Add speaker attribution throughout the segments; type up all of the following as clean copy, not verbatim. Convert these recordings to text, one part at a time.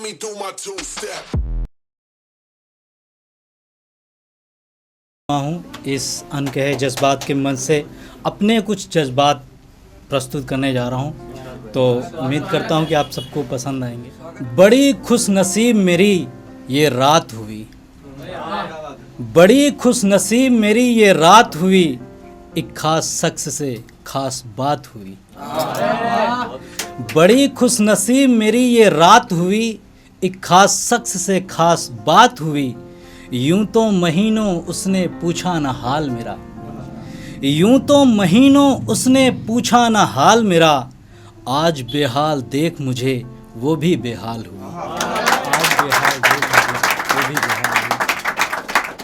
Speaker 1: me do my two-step.
Speaker 2: हूँ इस अनकहे जज्बात के मंच से अपने कुछ जज्बात प्रस्तुत करने जा रहा हूँ, तो उम्मीद करता हूँ कि आप सबको पसंद आएंगे। बड़ी खुशनसीब मेरी ये रात हुई, बड़ी खुशनसीब मेरी ये रात हुई, एक खास शख्स से खास बात हुई। बड़ी खुशनसीब मेरी ये रात हुई, एक खास शख्स से खास बात हुई। यूं तो महीनों उसने पूछा न हाल मेरा, यूं तो महीनों उसने पूछा न हाल मेरा। आज बेहाल देख मुझे वो भी बेहाल हुई, आज बेहाल देख मुझे वो भी बेहाल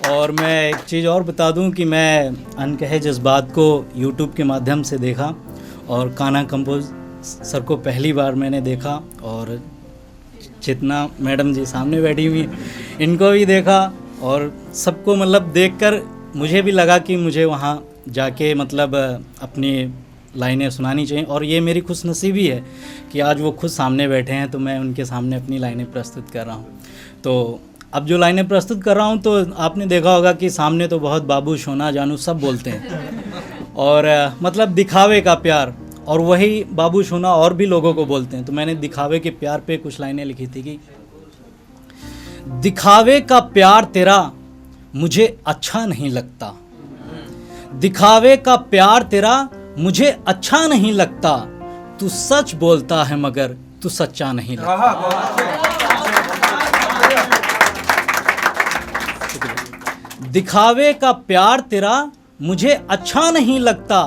Speaker 2: हुई। और मैं एक चीज़ और बता दूं कि मैं अनकहे जज्बात को यूट्यूब के माध्यम से देखा और कान्हा कंपोज सर को पहली बार मैंने देखा, और जितना मैडम जी सामने बैठी हुई इनको भी देखा, और सबको मतलब देखकर मुझे भी लगा कि मुझे वहाँ जाके मतलब अपनी लाइनें सुनानी चाहिए। और ये मेरी खुशनसीबी है कि आज वो खुद सामने बैठे हैं, तो मैं उनके सामने अपनी लाइनें प्रस्तुत कर रहा हूँ। तो अब जो लाइनें प्रस्तुत कर रहा हूँ, तो आपने देखा होगा कि सामने तो बहुत बाबू सोना जानू सब बोलते हैं, और मतलब दिखावे का प्यार, और वही बाबू सोना और भी लोगों को बोलते हैं। तो मैंने दिखावे के प्यार पे कुछ लाइनें लिखी थी कि दिखावे का प्यार तेरा मुझे अच्छा नहीं लगता, दिखावे का प्यार तेरा मुझे अच्छा नहीं लगता। तू सच बोलता है मगर तू सच्चा नहीं लगता। दिखावे का प्यार तेरा मुझे अच्छा नहीं लगता,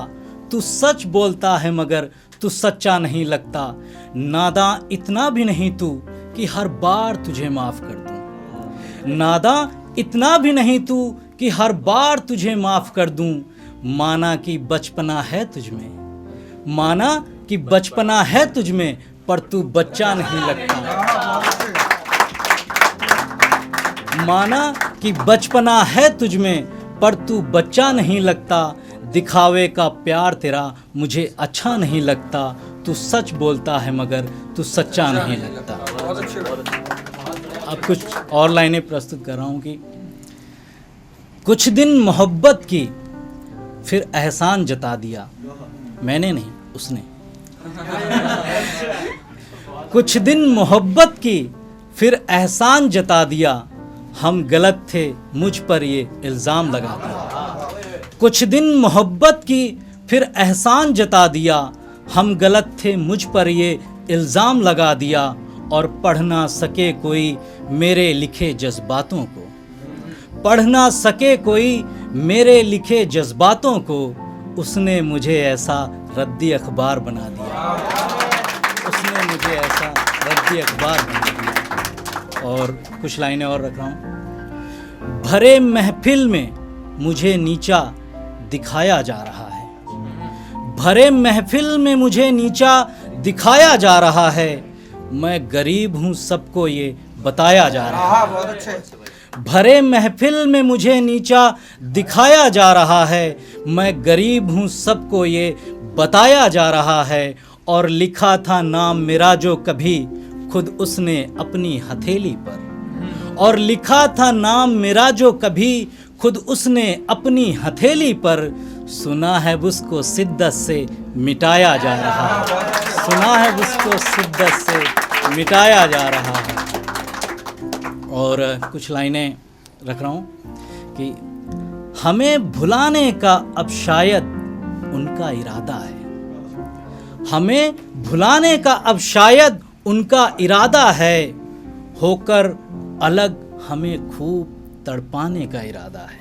Speaker 2: तू सच बोलता है मगर तू सच्चा नहीं लगता। नादां इतना भी नहीं तू कि हर बार तुझे माफ कर दूं, नादां इतना भी नहीं तू कि हर बार तुझे माफ कर दूं। माना कि बचपना है तुझ में, माना कि बचपना है तुझ में, पर तू बच्चा नहीं लगता। माना कि बचपना है तुझ में, पर तू बच्चा नहीं लगता। दिखावे का प्यार तेरा मुझे अच्छा नहीं लगता, तू सच बोलता है मगर तू सच्चा नहीं लगता। अब कुछ और लाइनें प्रस्तुत कर रहा हूँ कि कुछ दिन मोहब्बत की फिर एहसान जता दिया, मैंने नहीं उसने। कुछ दिन मोहब्बत की फिर एहसान जता दिया, हम गलत थे मुझ पर ये इल्ज़ाम लगा दिया। कुछ दिन मोहब्बत की फिर एहसान जता दिया, हम गलत थे मुझ पर ये इल्ज़ाम लगा दिया। और पढ़ ना सके कोई मेरे लिखे जज्बातों को, पढ़ ना सके कोई मेरे लिखे जज्बातों को, उसने मुझे ऐसा रद्दी अखबार बना दिया, उसने मुझे ऐसा रद्दी अखबार बना दिया। और कुछ लाइनें और रख रहा हूँ। भरे महफिल में मुझे नीचा दिखाया जा रहा है, भरे महफिल में मुझे नीचा दिखाया जा रहा है। मैं गरीब हूँ सबको ये बताया जा रहा है, भरे महफिल में मुझे नीचा दिखाया जा रहा है। मैं गरीब हूँ सबको ये बताया जा रहा है। और लिखा था नाम मेरा जो कभी खुद उसने अपनी हथेली पर, और लिखा था नाम मेरा जो कभी खुद उसने अपनी हथेली पर। सुना है उसको शिद्दत से मिटाया जा रहा है, सुना है उसको शिद्दत से मिटाया जा रहा है। और कुछ लाइनें रख रहा हूँ कि हमें भुलाने का अब शायद उनका इरादा है, हमें भुलाने का अब शायद उनका इरादा है। होकर अलग हमें खूब तड़पाने का इरादा है,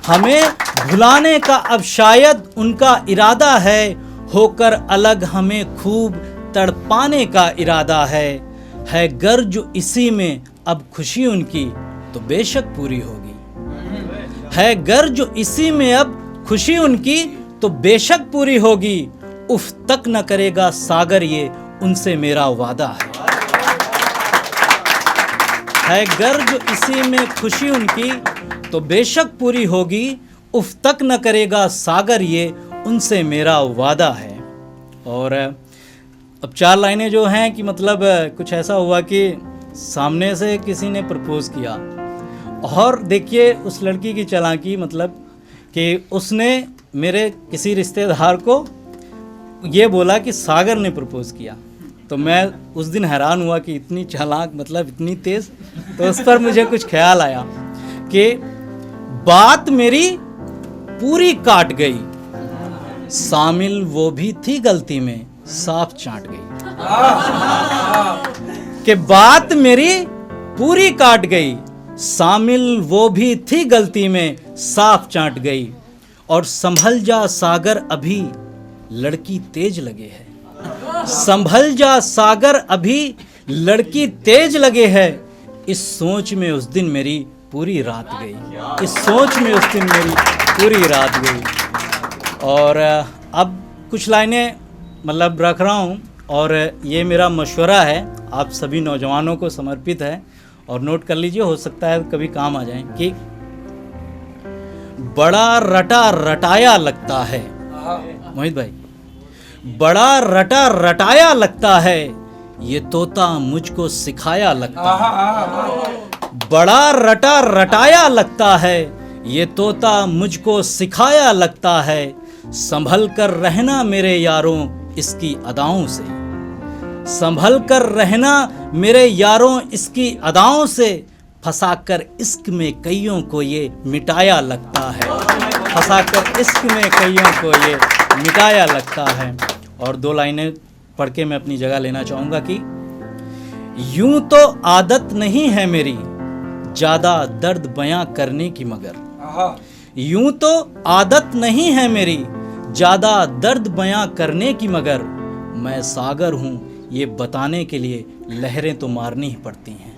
Speaker 2: हमें भुलाने का अब शायद उनका इरादा है। होकर अलग हमें खूब तड़पाने का इरादा है गर जो इसी में अब खुशी उनकी तो बेशक पूरी होगी, है गर जो इसी में अब खुशी उनकी तो बेशक पूरी होगी। उफ तक न करेगा सागर ये उनसे मेरा वादा है गर जो इसी में खुशी उनकी तो बेशक पूरी होगी। उफ तक न करेगा सागर ये उनसे मेरा वादा है। और अब 4 लाइनें जो हैं कि मतलब कुछ ऐसा हुआ कि सामने से किसी ने प्रपोज किया, और देखिए उस लड़की की चालाकी, मतलब कि उसने मेरे किसी रिश्तेदार को ये बोला कि सागर ने प्रपोज किया। तो मैं उस दिन हैरान हुआ कि इतनी चालाक, मतलब इतनी तेज़। तो उस पर मुझे कुछ ख्याल आया कि बात मेरी पूरी काट गई, शामिल वो भी थी गलती में, साफ चाट गई। कि बात मेरी पूरी काट गई, शामिल वो भी थी गलती में, साफ चाट गई। और संभल जा सागर अभी लड़की तेज लगे है, संभल जा सागर अभी लड़की तेज लगे है। इस सोच में उस दिन मेरी पूरी रात गई, इस सोच में उस दिन मेरी पूरी रात गई। और अब कुछ लाइनें मतलब रख रहा हूँ, और ये मेरा मशवरा है, आप सभी नौजवानों को समर्पित है, और नोट कर लीजिए, हो सकता है कभी काम आ जाए। कि बड़ा रटा रटाया लगता है, मोहित भाई, बड़ा रटा रटाया लगता है, ये तोता मुझको सिखाया लगता है। बड़ा रटा रटाया लगता है, ये तोता मुझको सिखाया लगता है। संभल कर रहना मेरे यारों इसकी अदाओं से, संभल कर रहना मेरे यारों इसकी अदाओं से। फंसाकर इश्क में कईयों को ये मिटाया लगता है, फंसाकर इश्क में कईयों को ये मिटाया लगता है। और 2 लाइनें पढ़ के मैं अपनी जगह लेना चाहूँगा कि यूं तो आदत नहीं है मेरी ज़्यादा दर्द बयां करने की, मगर यूं तो आदत नहीं है मेरी ज़्यादा दर्द बयां करने की, मगर मैं सागर हूँ ये बताने के लिए लहरें तो मारनी ही पड़ती हैं।